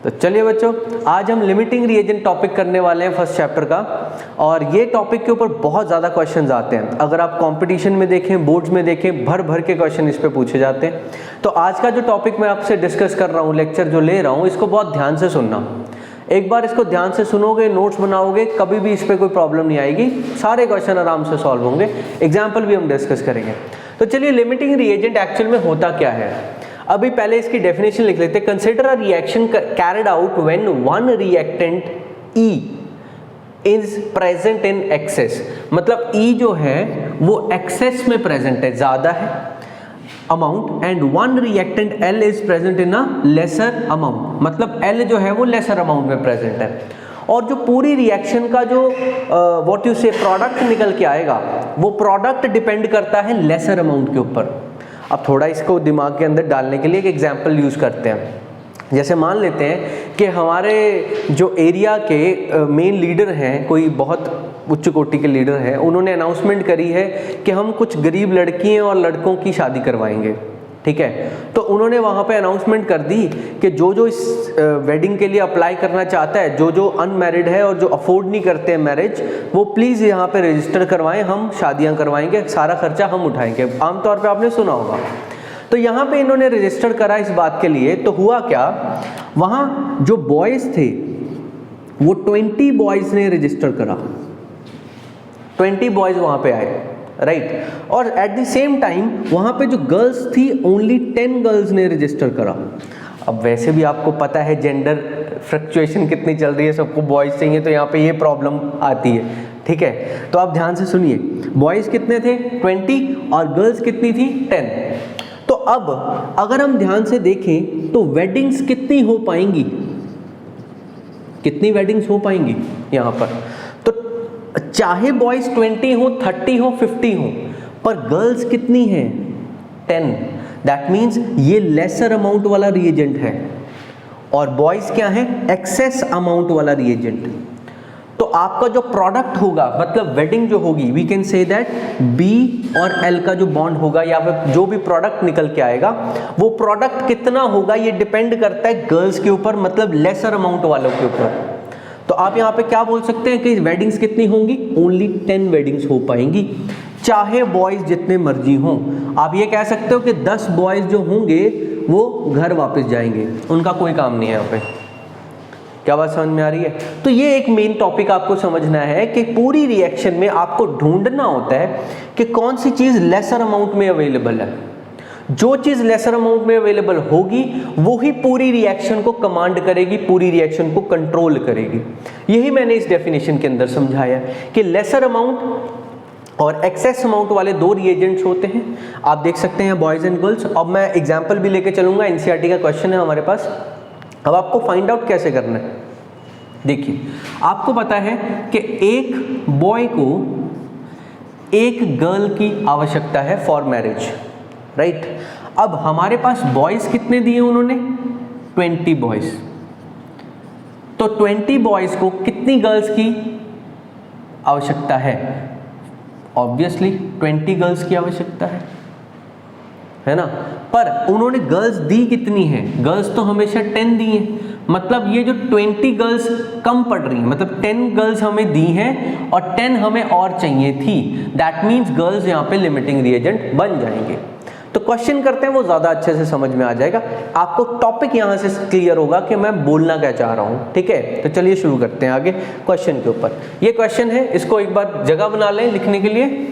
तो चलिए बच्चों, आज हम लिमिटिंग रिएजेंट टॉपिक करने वाले हैं फर्स्ट चैप्टर का। और ये टॉपिक के ऊपर बहुत ज़्यादा क्वेश्चंस आते हैं। अगर आप कंपटीशन में देखें, बोर्ड्स में देखें, भर भर के क्वेश्चन इस पे पूछे जाते हैं। तो आज का जो टॉपिक मैं आपसे डिस्कस कर रहा हूँ, लेक्चर जो ले रहा हूँ, इसको बहुत ध्यान से सुनना। एक बार इसको ध्यान से सुनोगे, नोट्स बनाओगे, कभी भी इस पर कोई प्रॉब्लम नहीं आएगी, सारे क्वेश्चन आराम से सॉल्व होंगे। एग्जाम्पल भी हम डिस्कस करेंगे। तो चलिए, लिमिटिंग रिएजेंट एक्चुअल में होता क्या है, अभी पहले इसकी डेफिनेशन लिख लेते हैं। Consider a reaction carried out when one reactant E is present in excess. मतलब E जो है वो एक्सेस में प्रेजेंट है, ज्यादा है amount, and one reactant L is present in a lesser amount. मतलब L जो है वो लेसर अमाउंट में प्रेजेंट है। और जो पूरी रिएक्शन का जो व्हाट यू से प्रोडक्ट निकल के आएगा, वो प्रोडक्ट डिपेंड करता है लेसर अमाउंट के ऊपर। अब थोड़ा इसको दिमाग के अंदर डालने के लिए एक एग्जांपल यूज़ करते हैं। जैसे मान लेते हैं कि हमारे जो एरिया के मेन लीडर हैं, कोई बहुत उच्च कोटि के लीडर हैं, उन्होंने अनाउंसमेंट करी है कि हम कुछ गरीब लड़कियों और लड़कों की शादी करवाएंगे। ठीक है, तो उन्होंने वहाँ पे अनाउंसमेंट कर दी कि जो इस वेडिंग के लिए अप्लाई करना चाहता है, जो अनमैरिड है और जो अफोर्ड नहीं करते हैं मैरिज, वो प्लीज़ यहाँ पे रजिस्टर करवाएं, हम शादियाँ करवाएंगे, सारा खर्चा हम उठाएंगे। आमतौर पे आपने सुना होगा। तो यहाँ पे इन्होंने रजिस्टर करा इस बात के लिए। तो हुआ क्या, वहाँ जो बॉयज़ थे वो 20 बॉयज़ ने रजिस्टर करा, 20 बॉयज़ वहाँ पे आए, राइट। और एट द सेम टाइम वहाँ पे जो गर्ल्स थी, ओनली 10 गर्ल्स ने रजिस्टर करा। अब वैसे भी आपको पता है जेंडर फ्लक्चुएशन कितनी चल रही है, सबको बॉयज़ चाहिए, तो यहाँ पे ये प्रॉब्लम आती है। ठीक है, तो आप ध्यान से सुनिए, बॉयज़ कितने थे 20 और गर्ल्स कितनी थी 10। तो अब अगर हम ध्यान से देखें तो वेडिंग्स कितनी हो पाएंगी, कितनी वेडिंग्स हो पाएंगी यहाँ पर। तो चाहे बॉयज 20 हो, 30 हो, 50 हो, पर गर्ल्स कितनी हैं 10। दैट मीन्स ये लेसर अमाउंट वाला रिएजेंट है और बॉयज क्या है, एक्सेस अमाउंट वाला रिएजेंट। तो आपका जो प्रोडक्ट होगा, मतलब वेडिंग जो होगी, we can say that B और L का जो बॉन्ड होगा या फिर जो भी प्रोडक्ट निकल के आएगा, वो प्रोडक्ट कितना होगा ये डिपेंड करता है गर्ल्स के ऊपर, मतलब लेसर अमाउंट वालों के ऊपर। तो आप यहाँ पे क्या बोल सकते हैं कि वेडिंग्स कितनी होंगी, ओनली 10 वेडिंग्स हो पाएंगी, चाहे बॉयज जितने मर्जी हों। आप ये कह सकते हो कि 10 बॉयज जो होंगे वो घर वापस जाएंगे, उनका कोई काम नहीं है यहाँ पे। क्या बात समझ में आ रही है। तो ये एक मेन टॉपिक आपको समझना है कि पूरी रिएक्शन में आपको ढूंढना होता है कि कौन सी चीज लेसर अमाउंट में अवेलेबल है। जो चीज लेसर अमाउंट में अवेलेबल होगी वो ही पूरी रिएक्शन को कमांड करेगी, पूरी रिएक्शन को कंट्रोल करेगी। यही मैंने इस डेफिनेशन के अंदर समझाया कि लेसर अमाउंट और एक्सेस अमाउंट वाले दो रिएजेंट्स होते हैं। आप देख सकते हैं बॉयज एंड गर्ल्स। अब मैं एग्जाम्पल भी लेके चलूंगा, एनसीईआरटी का क्वेश्चन है हमारे पास। अब आपको फाइंड आउट कैसे करना है, देखिए आपको पता है कि एक बॉय को एक गर्ल की आवश्यकता है फॉर मैरिज, राइट। अब हमारे पास बॉयज कितने दिए उन्होंने, 20 बॉयज। तो 20 बॉयज को कितनी गर्ल्स की आवश्यकता है, ऑब्वियसली 20 गर्ल्स की आवश्यकता है ना। पर उन्होंने गर्ल्स दी कितनी है, गर्ल्स तो हमेशा 10 दी हैं। मतलब ये जो 20 गर्ल्स कम पड़ रही हैं, मतलब 10 गर्ल्स हमें दी हैं और 10 हमें और चाहिए थी। दैट मीन्स गर्ल्स यहाँ पे लिमिटिंग रिएजेंट बन जाएंगे। तो क्वेश्चन करते हैं, वो ज़्यादा अच्छे से समझ में आ जाएगा, आपको टॉपिक यहाँ से क्लियर होगा कि मैं बोलना क्या चाह रहा हूँ। ठीक है, तो चलिए शुरू करते हैं आगे क्वेश्चन के ऊपर। ये क्वेश्चन है, इसको एक बार जगह बना लें लिखने के लिए।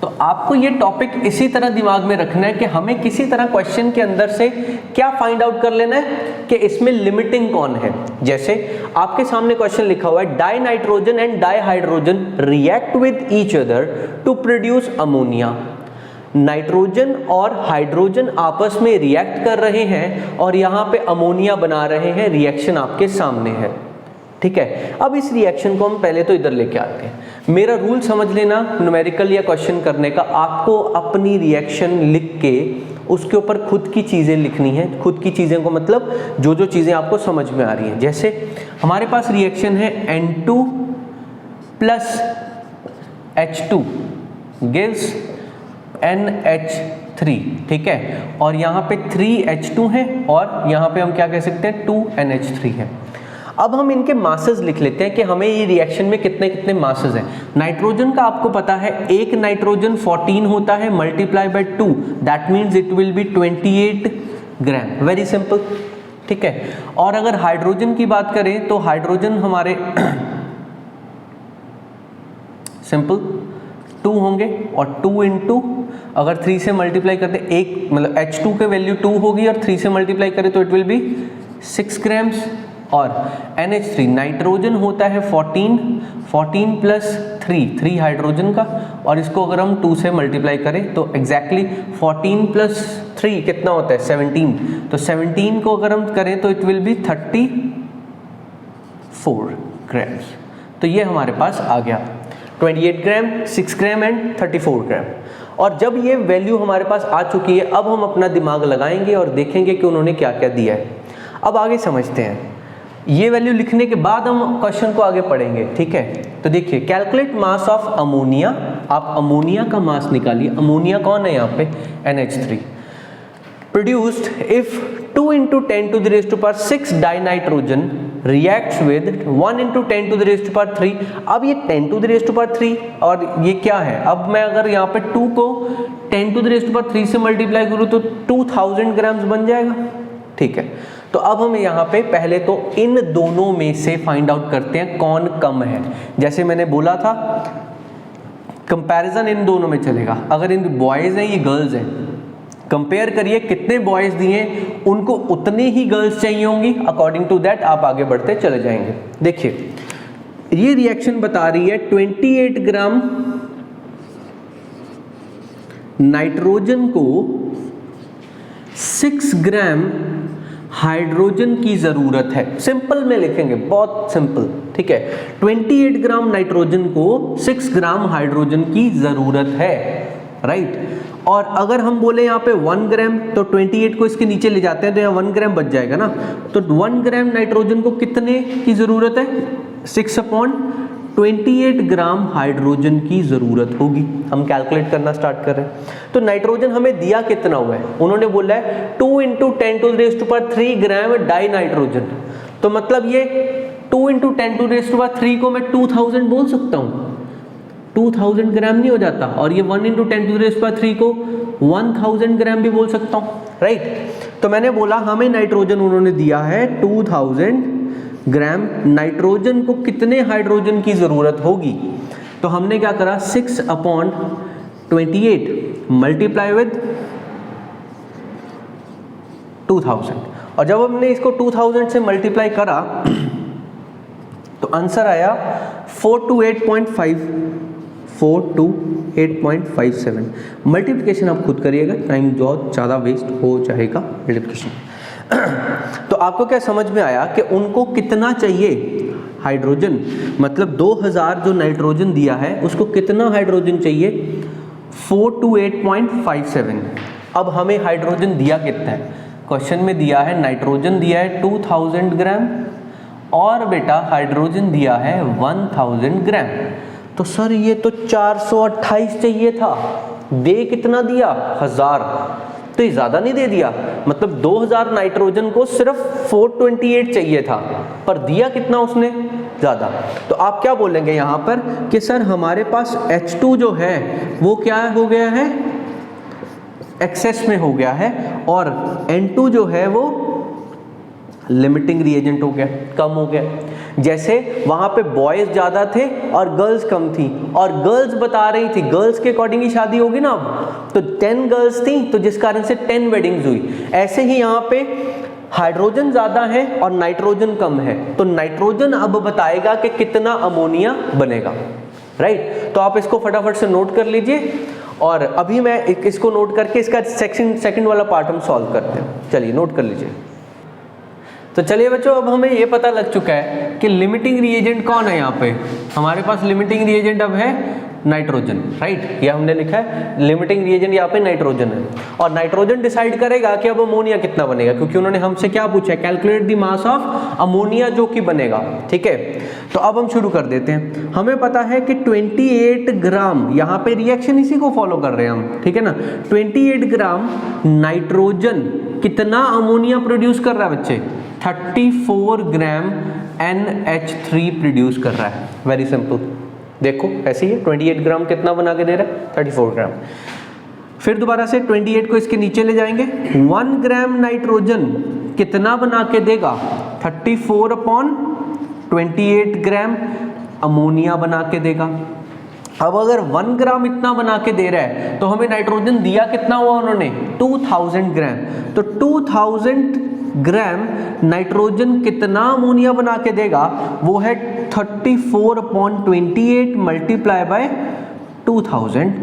तो आपको ये टॉपिक इसी तरह दिमाग में रखना है कि हमें किसी तरह क्वेश्चन के अंदर से क्या फाइंड आउट कर लेना है कि इसमें लिमिटिंग कौन है। जैसे आपके सामने क्वेश्चन लिखा हुआ है, dinitrogen and dihydrogen react with each other to produce ammonia. Nitrogen और हाइड्रोजन आपस में रिएक्ट कर रहे हैं और यहाँ पे अमोनिया बना रहे हैं, रिएक्शन आपके सामने है। ठीक है, अब इस रिएक्शन को हम पहले तो इधर लेके आते हैं। मेरा रूल समझ लेना न्यूमेरिकल या क्वेश्चन करने का, आपको अपनी रिएक्शन लिख के उसके ऊपर खुद की चीज़ें लिखनी है। खुद की चीज़ें को मतलब जो जो चीज़ें आपको समझ में आ रही हैं। जैसे हमारे पास रिएक्शन है N2 plus H2 gives NH3 3, ठीक है, और यहाँ पे 3H2 है और यहाँ पे हम क्या कह सकते हैं 2NH3 है। अब हम इनके मासेस लिख लेते हैं कि हमें ये रिएक्शन में कितने कितने मासेस हैं। नाइट्रोजन का आपको पता है एक नाइट्रोजन 14 होता है multiply by 2, that means it will be 28 gram, very simple, ठीक है। और अगर हाइड्रोजन की बात करें तो हाइड्रोजन हमारे सिंपल 2 होंगे और 2 इंटू अगर 3 से मल्टीप्लाई करते एक मतलब H2 के वैल्यू 2 होगी और 3 से मल्टीप्लाई करें तो इट विल बी 6 ग्राम्स। और NH3 नाइट्रोजन होता है 14 प्लस 3 हाइड्रोजन का, और इसको अगर हम 2 से मल्टीप्लाई करें तो एग्जैक्टली 14 प्लस 3 कितना होता है 17, तो 17 को अगर हम करें तो इट विल बी 34 ग्राम्स। तो ये हमारे पास आ गया 28 ग्राम, 6 ग्राम एंड 34 ग्राम। और जब ये वैल्यू हमारे पास आ चुकी है अब हम अपना दिमाग लगाएंगे और देखेंगे कि उन्होंने क्या क्या दिया है। अब आगे समझते हैं, ये वैल्यू लिखने के बाद हम क्वेश्चन को आगे पढ़ेंगे, ठीक है। तो देखिए कैलकुलेट मास ऑफ अमोनिया, आप अमोनिया का मास निकालिए। अमोनिया कौन है यहाँ पे NH3 produced if 2 × 10⁻⁶ dinitrogen reacts with 1 × 10⁻3। अब ये 10⁻3 और ये क्या है, अब मैं अगर यहाँ पे 2 को 10⁻3 से मल्टीप्लाई करूँ तो 2000 ग्राम्स बन जाएगा, ठीक है। तो अब हम यहाँ पे पहले तो इन दोनों में से फाइंड आउट करते हैं कौन कम है। जैसे मैंने बोला था कंपैरिजन इन दोनों में चलेगा, अगर इन बॉयज़ हैं ये गर्ल्स हैं, कंपेयर करिए कितने बॉयज़ दिए उनको उतने ही गर्ल्स चाहिए होंगी, अकॉर्डिंग टू दैट आप आगे बढ़ते चले जाएंगे। देखिए ये रिएक्शन बता रही है 28 ग्राम नाइट्रोजन को 6 ग्राम हाइड्रोजन की जरूरत है। सिंपल में लिखेंगे, बहुत सिंपल, ठीक है। 28 ग्राम नाइट्रोजन को 6 ग्राम हाइड्रोजन की जरूरत है, राइट। और अगर हम बोले यहाँ पे 1 ग्राम तो 28 को इसके नीचे ले जाते हैं तो यहाँ 1 ग्राम बच जाएगा ना। तो 1 ग्राम नाइट्रोजन को कितने की जरूरत है 6/28 ग्राम हाइड्रोजन की जरूरत होगी। हम कैलकुलेट करना स्टार्ट कर रहे हैं। तो नाइट्रोजन हमें दिया कितना हुआ है, उन्होंने बोला है 2 × 10⁻3 ग्राम डाई नाइट्रोजन। तो मतलब ये 2 × 10⁻3 को मैं 2000 बोल सकता हूँ, 2000 ग्राम नहीं हो जाता। और ये 1 × 10⁻3 को 1000 ग्राम भी बोल सकता हूँ, राइट। तो मैंने बोला हमें नाइट्रोजन उन्होंने दिया है 2000 ग्राम, नाइट्रोजन को कितने हाइड्रोजन की जरूरत होगी। तो हमने क्या करा 6/28 मल्टीप्लाई विद 2000, और जब हमने इसको 2000 से मल्टीप्लाई करा तो आंसर आया 428.57। मल्टीप्लिकेशन आप खुद करिएगा, टाइम बहुत ज़्यादा वेस्ट हो जाएगा मल्टीप्लिकेशन। तो आपको क्या समझ में आया कि उनको कितना चाहिए हाइड्रोजन, मतलब 2000 जो नाइट्रोजन दिया है उसको कितना हाइड्रोजन चाहिए 428.57। अब हमें हाइड्रोजन दिया कितना है, क्वेश्चन में दिया है नाइट्रोजन दिया है 2000 ग्राम और बेटा हाइड्रोजन दिया है 1000 ग्राम। तो सर ये तो 428 चाहिए था, दे कितना दिया 1000, तो ये ज़्यादा नहीं दे दिया, मतलब 2000 नाइट्रोजन को सिर्फ 428 चाहिए था पर दिया कितना उसने ज़्यादा। तो आप क्या बोलेंगे यहाँ पर कि सर हमारे पास H2 जो है वो क्या हो गया है एक्सेस में हो गया है और N2 जो है वो लिमिटिंग रिएजेंट हो गया, कम हो गया। जैसे वहाँ पे बॉयज़ ज़्यादा थे और गर्ल्स कम थी, और गर्ल्स बता रही थी गर्ल्स के अकॉर्डिंग ही शादी होगी ना, अब तो 10 गर्ल्स थी तो जिस कारण से 10 वेडिंग्स हुई। ऐसे ही यहाँ पे हाइड्रोजन ज़्यादा है और नाइट्रोजन कम है, तो नाइट्रोजन अब बताएगा कि कितना अमोनिया बनेगा, राइट। तो आप इसको फटाफट से नोट कर लीजिए और अभी मैं इसको नोट करके इसका सेकंड वाला पार्ट हम सॉल्व करते हैं। चलिए नोट कर लीजिए। तो चलिए बच्चों अब हमें ये पता लग चुका है कि लिमिटिंग रिएजेंट कौन है। यहाँ पे हमारे पास लिमिटिंग रिएजेंट अब है नाइट्रोजन, राइट, ये हमने लिखा है लिमिटिंग रिएजेंट यहाँ पे नाइट्रोजन है। और नाइट्रोजन डिसाइड करेगा कि अब अमोनिया कितना बनेगा, क्योंकि उन्होंने हमसे क्या पूछा है, calculate the mass of ammonia जो कि बनेगा। ठीक है, तो अब हम शुरू कर देते हैं। हमें पता है कि 28 ग्राम, यहाँ पे रिएक्शन इसी को फॉलो कर रहे हैं हम, ठीक है ना। 28 ग्राम नाइट्रोजन कितना अमोनिया प्रोड्यूस कर रहा है बच्चे, 34 ग्राम NH3 प्रोड्यूस कर रहा है। वेरी सिंपल, देखो ऐसे ही 28 ग्राम कितना बना के दे रहा है, 34 ग्राम। फिर दोबारा से 28 को इसके नीचे ले जाएंगे, 1 ग्राम नाइट्रोजन कितना बना के देगा, 34/28 ग्राम अमोनिया बना के देगा। अब अगर 1 ग्राम इतना बना के दे रहा है तो हमें नाइट्रोजन दिया कितना हुआ उन्होंने, 2000 ग्राम। तो 2000 ग्राम नाइट्रोजन कितना अमोनिया बना के देगा, वो है 34/28 मल्टीप्लाई बाय 2000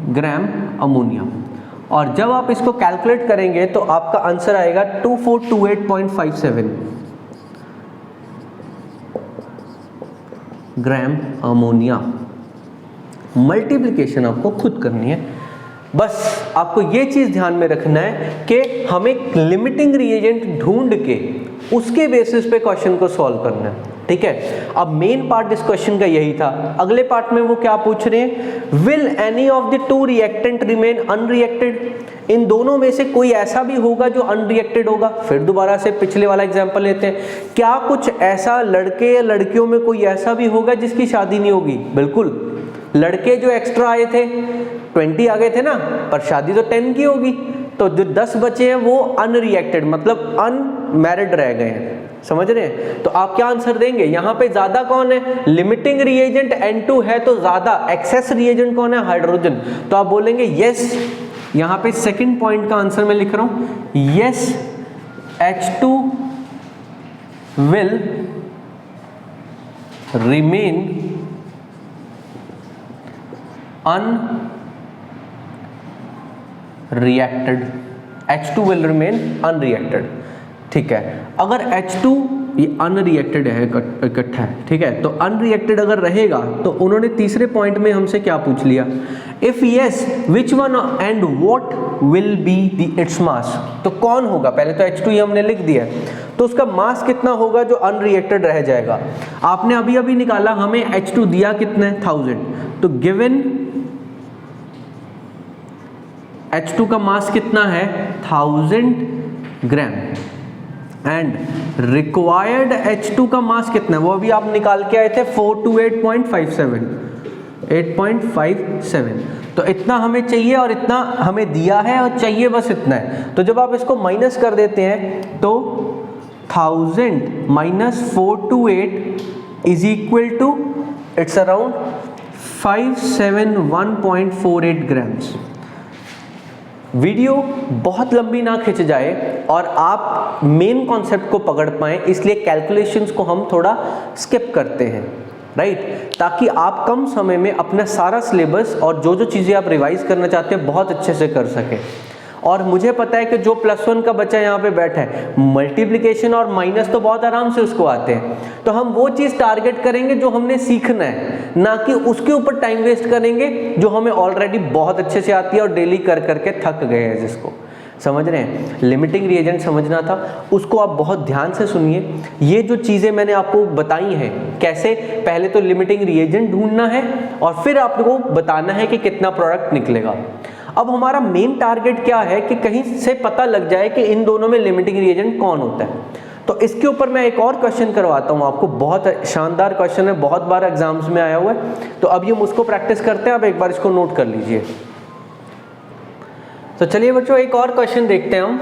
ग्राम अमोनिया। और जब आप इसको कैलकुलेट करेंगे तो आपका आंसर आएगा 2428.57 ग्राम अमोनिया। मल्टीप्लिकेशन आपको खुद करनी है, बस आपको ये चीज ध्यान में रखना है कि हमें लिमिटिंग रिएजेंट ढूंढ के उसके बेसिस पे क्वेश्चन को सॉल्व करना है। ठीक है, अब मेन पार्ट इस क्वेश्चन का यही था। अगले पार्ट में वो क्या पूछ रहे हैं, will any of the two reactant remain unreacted, इन दोनों में से कोई ऐसा भी होगा जो अनरिएक्टेड होगा। फिर दोबारा से पिछले वाला एग्जांपल लेते हैं, क्या कुछ ऐसा लड़के या लड़कियों में कोई ऐसा भी होगा जिसकी शादी नहीं होगी। बिल्कुल, लड़के जो एक्स्ट्रा आए थे 20 आ गए थे ना, पर शादी तो 10 की होगी, तो जो 10 बचे हैं वो अनरिएक्टेड मतलब अनमैरिड रह गए हैं। समझ रहे हैं, तो आप क्या आंसर देंगे, यहाँ पे ज्यादा कौन है, लिमिटिंग रिएजेंट N2 है तो ज्यादा, एक्सेस रिएजेंट कौन है, हाइड्रोजन। तो आप बोलेंगे यस, यहाँ पे सेकंड पॉइंट का आंसर मैं लिख रहा हूं, yes H2 will remain unreacted, H2 will remain unreacted. ठीक है, अगर H2 ये अनरिएक्टेड है, इकट्ठा है, ठीक है, तो अनरिएक्टेड अगर रहेगा तो उन्होंने तीसरे पॉइंट में हमसे क्या पूछ लिया, if yes which one and what will be the its mass. तो कौन होगा, पहले तो H2 ये हमने लिख दिया, तो उसका मास कितना होगा जो अनरिएक्टेड रह जाएगा। आपने अभी अभी निकाला, हमें H2 दिया कितना है 1000, तो गिवन H2 का मास कितना है 1000 ग्राम एंड रिक्वायर्ड H2 का मास कितना है, वो अभी आप निकाल के आए थे 8.57। तो इतना हमें चाहिए और इतना हमें दिया है और चाहिए बस इतना है। तो जब आप इसको माइनस कर देते हैं तो 1000 minus 428 is equal to it's around 571.48 grams. Video बहुत लंबी ना खिंच जाए और आप मेन कॉन्सेप्ट को पकड़ पाएं, इसलिए कैलकुलेशंस को हम थोड़ा स्किप करते हैं, राइट, ताकि आप कम समय में अपना सारा सिलेबस और जो जो चीज़ें आप रिवाइज करना चाहते हैं बहुत अच्छे से कर सकें। और मुझे पता है कि जो +1 का बच्चा यहाँ पे बैठा है, मल्टीप्लिकेशन और माइनस तो बहुत आराम से उसको आते हैं, तो हम वो चीज़ टारगेट करेंगे जो हमने सीखना है, ना कि उसके ऊपर टाइम वेस्ट करेंगे जो हमें ऑलरेडी बहुत अच्छे से आती है और डेली कर करके थक गए हैं जिसको। समझ रहे हैं, लिमिटिंग रिएजेंट समझना था, उसको आप बहुत ध्यान से सुनिए। ये जो चीज़ें मैंने आपको बताई हैं, कैसे पहले तो लिमिटिंग रिएजेंट ढूंढना है और फिर आपको बताना है कि कितना प्रोडक्ट निकलेगा। अब हमारा मेन टारगेट क्या है कि कहीं से पता लग जाए कि इन दोनों में लिमिटिंग रिएजेंट कौन होता है। तो इसके ऊपर मैं एक और क्वेश्चन करवाता हूँ आपको, बहुत शानदार क्वेश्चन है, बहुत बार एग्जाम्स में आया हुआ है, तो अब ये मुझको प्रैक्टिस करते हैं, आप एक बार इसको नोट कर लीजिए। तो चलिए बच्चों एक और क्वेश्चन देखते हैं हम।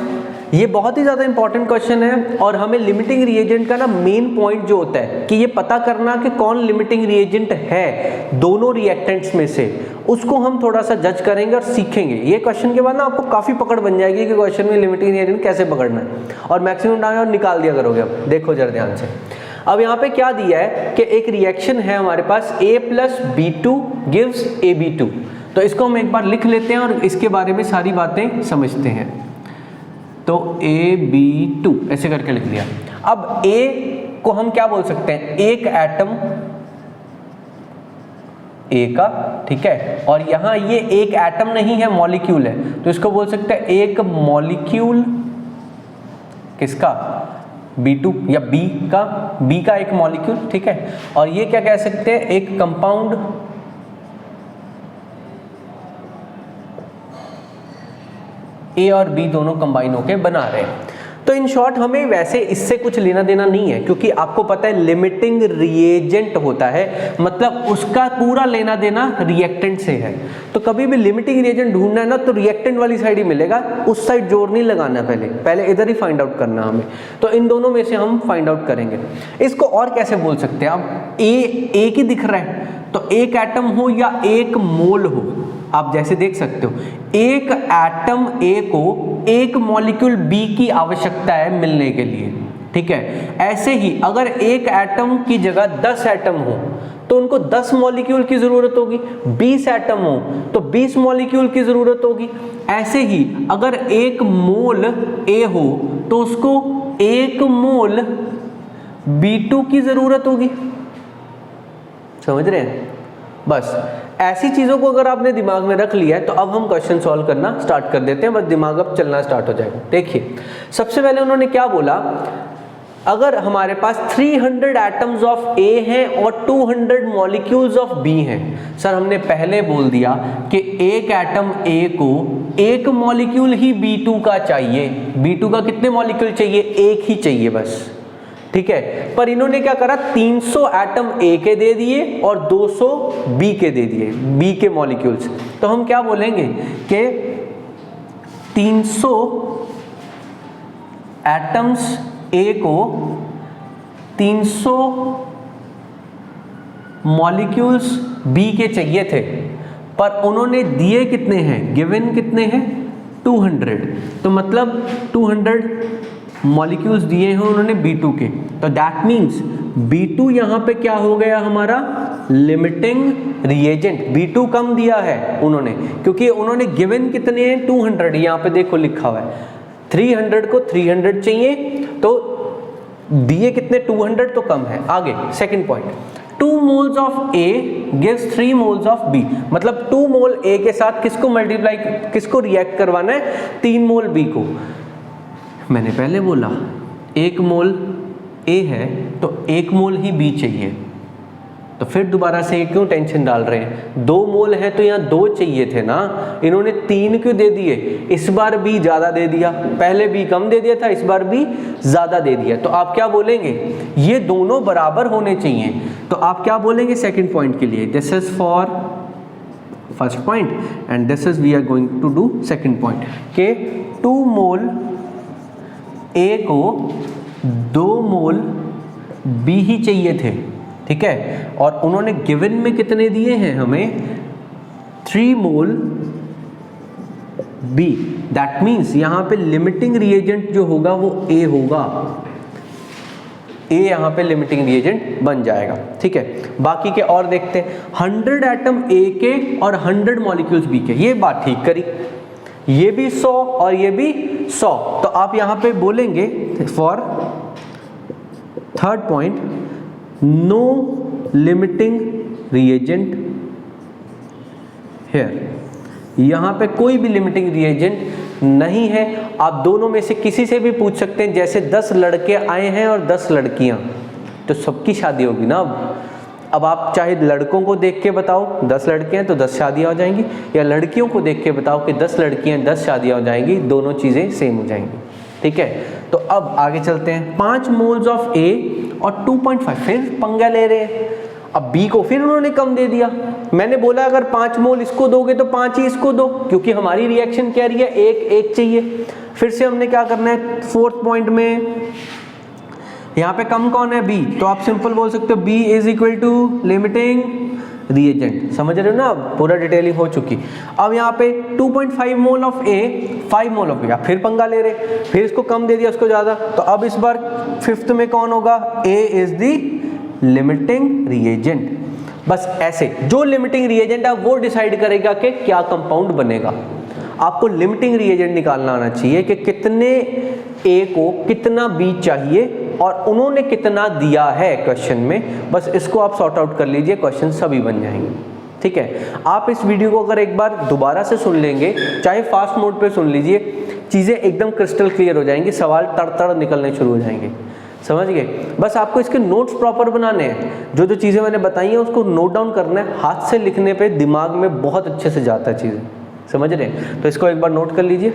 ये बहुत ही ज़्यादा इंपॉर्टेंट क्वेश्चन है और हमें लिमिटिंग रिएजेंट का ना मेन पॉइंट जो होता है कि ये पता करना कि कौन लिमिटिंग रिएजेंट है दोनों रिएक्टेंट्स में से, उसको हम थोड़ा सा जज करेंगे और सीखेंगे। ये क्वेश्चन के बाद ना आपको काफ़ी पकड़ बन जाएगी कि क्वेश्चन में लिमिटिंग रिएजेंट कैसे पकड़ना है, और मैक्सिमम टाइम और निकाल दिया करोगे। अब देखो जरा ध्यान से, अब यहाँ पे क्या दिया है कि एक रिएक्शन है हमारे पास A + B2 गिव्स AB2। तो इसको हम एक बार लिख लेते हैं और इसके बारे में सारी बातें समझते हैं। तो AB2 ऐसे करके लिख लिया। अब A को हम क्या बोल सकते हैं, एक एटम ए का, ठीक है। और यहाँ ये एक एटम नहीं है, मॉलिक्यूल है, तो इसको बोल सकते हैं एक मॉलिक्यूल किसका, B2 या बी का एक मॉलिक्यूल, ठीक है। और ये क्या कह सकते हैं, एक कंपाउंड ए और बी दोनों कंबाइन होके बना रहे हैं। तो इन शॉर्ट हमें वैसे इससे कुछ लेना देना नहीं है, क्योंकि आपको पता है लिमिटिंग रिएजेंट होता है, मतलब उसका पूरा लेना देना रिएक्टेंट से है। तो कभी भी लिमिटिंग रिएजेंट ढूंढना है ना, तो रिएक्टेंट वाली साइड ही मिलेगा, उस साइड जोर नहीं लगाना, पहले इधर ही फाइंड आउट करना हमें। तो इन दोनों में से हम फाइंड आउट करेंगे। इसको और कैसे बोल सकते हैं, अब एक ही दिख रहा है, तो एक एटम हो या एक मोल हो, आप जैसे देख सकते हो, एक एटम ए को एक मॉलिक्यूल बी की आवश्यकता है मिलने के लिए, ठीक है। ऐसे ही अगर एक एटम की जगह 10 एटम हो तो उनको 10 मॉलिक्यूल की जरूरत होगी, 20 एटम हो तो 20 मॉलिक्यूल की जरूरत होगी। ऐसे ही अगर एक मोल ए हो तो उसको एक मोल B2 की जरूरत होगी, समझ रहे हैं। बस ऐसी चीज़ों को अगर आपने दिमाग में रख लिया है तो अब हम क्वेश्चन सॉल्व करना स्टार्ट कर देते हैं, बस दिमाग अब चलना स्टार्ट हो जाएगा। देखिए सबसे पहले उन्होंने क्या बोला, अगर हमारे पास 300 एटम्स ऑफ ए हैं और 200 मॉलिक्यूल्स ऑफ बी हैं। सर हमने पहले बोल दिया कि एक एटम ए को एक मॉलिक्यूल ही B2 का चाहिए, B2 का कितने मॉलिक्यूल चाहिए, एक ही चाहिए बस, ठीक है। पर इन्होंने क्या करा, 300 एटम ए के दे दिए और 200 बी के दे दिए, बी के मॉलिक्यूल्स। तो हम क्या बोलेंगे कि 300 एटम्स ए को 300 मॉलिक्यूल्स बी के चाहिए थे, पर उन्होंने दिए कितने हैं, गिवन कितने हैं 200, तो मतलब 200 मॉलिक्यूल्स दिए हैं उन्होंने B2 के। तो दैट मीन्स B2 यहाँ पे क्या हो गया हमारा, लिमिटिंग रिएजेंट। B2 कम दिया है उन्होंने, क्योंकि उन्होंने गिवन कितने हैं 200, यहाँ पे देखो लिखा हुआ है 300 को 300 चाहिए, तो दिए कितने 200, तो कम है। आगे second point, 2 moles of A gives 3 moles of B, मतलब 2 मोल A के साथ किसको मल्टीप्लाई, किसको रिएक्ट करवाना है, 3 मोल B को। मैंने पहले बोला 1 मोल A है तो 1 मोल ही B चाहिए, तो फिर दोबारा से क्यों टेंशन डाल रहे हैं, 2 मोल है तो यहाँ 2 चाहिए थे ना, इन्होंने 3 क्यों दे दिए, इस बार B ज़्यादा दे दिया, पहले B कम दे दिया था, इस बार B ज़्यादा दे दिया। तो आप क्या बोलेंगे, ये दोनों बराबर होने चाहिए, तो आप क्या बोलेंगे सेकंड पॉइंट के लिए, this is for first point and this is we are going to do second point, के 2 मोल A को 2 मोल B ही चाहिए थे, ठीक है। और उन्होंने गिवन में कितने दिए हैं हमें, 3 मोल B। दैट मीन्स यहाँ पे लिमिटिंग रिएजेंट जो होगा वो A होगा, A यहाँ पे लिमिटिंग रिएजेंट बन जाएगा, ठीक है। बाकी के और देखते हैं, 100 एटम A के और 100 मॉलिक्यूल्स B के, ये बात ठीक करी, ये भी 100 और ये भी 100, तो आप यहाँ पे बोलेंगे for third point, no limiting reagent here, यहाँ पे कोई भी लिमिटिंग रिएजेंट नहीं है। आप दोनों में से किसी से भी पूछ सकते हैं, जैसे 10 लड़के आए हैं और 10 लड़कियां, तो सबकी शादी होगी ना। अब आप चाहे लड़कों को देख के बताओ 10 लड़के हैं तो 10 शादियां हो जाएंगी, या लड़कियों को देख के बताओ कि 10 लड़कियां 10 शादियां हो जाएंगी, दोनों चीज़ें सेम हो जाएंगी, ठीक है। तो अब आगे चलते हैं, 5 मोल्स ऑफ A और 2.5, फिर पंगा ले रहे हैं। अब B को फिर उन्होंने कम दे दिया, मैंने बोला अगर 5 मोल इसको दोगे तो 5 ही इसको दो, क्योंकि हमारी रिएक्शन कह रही है एक चाहिए। फिर से हमने क्या करना है, फोर्थ पॉइंट में यहाँ पे कम कौन है, B, तो आप सिंपल बोल सकते हो B is equal to limiting reagent, समझ रहे हो ना, पूरा डिटेलिंग हो चुकी। अब यहाँ पे 2.5 mole of A, 5 mole of B, आप फिर पंगा ले रहे, फिर इसको कम दे दिया उसको ज़्यादा, तो अब इस बार फिफ्थ में कौन होगा, A is the limiting reagent. बस ऐसे जो लिमिटिंग रिएजेंट है वो डिसाइड करेगा कि क्या कंपाउंड बनेगा। आपको लिमिटिंग रिएजेंट निकालना आना चाहिए कि कितने A को कितना B चाहिए और उन्होंने कितना दिया है क्वेश्चन में, बस इसको आप सॉर्ट आउट कर लीजिए, क्वेश्चन सभी बन जाएंगे, ठीक है। आप इस वीडियो को अगर एक बार दोबारा से सुन लेंगे, चाहे फास्ट मोड पे सुन लीजिए, चीज़ें एकदम क्रिस्टल क्लियर हो जाएंगी, सवाल तड़ निकलने शुरू हो जाएंगे, समझ गए। बस आपको इसके नोट्स प्रॉपर बनाने हैं, जो जो चीज़ें मैंने बताई हैं उसको नोट डाउन करना है, हाथ से लिखने पे दिमाग में बहुत अच्छे से जाता है चीज़ें, समझ रहे हैं। तो इसको एक बार नोट कर लीजिए।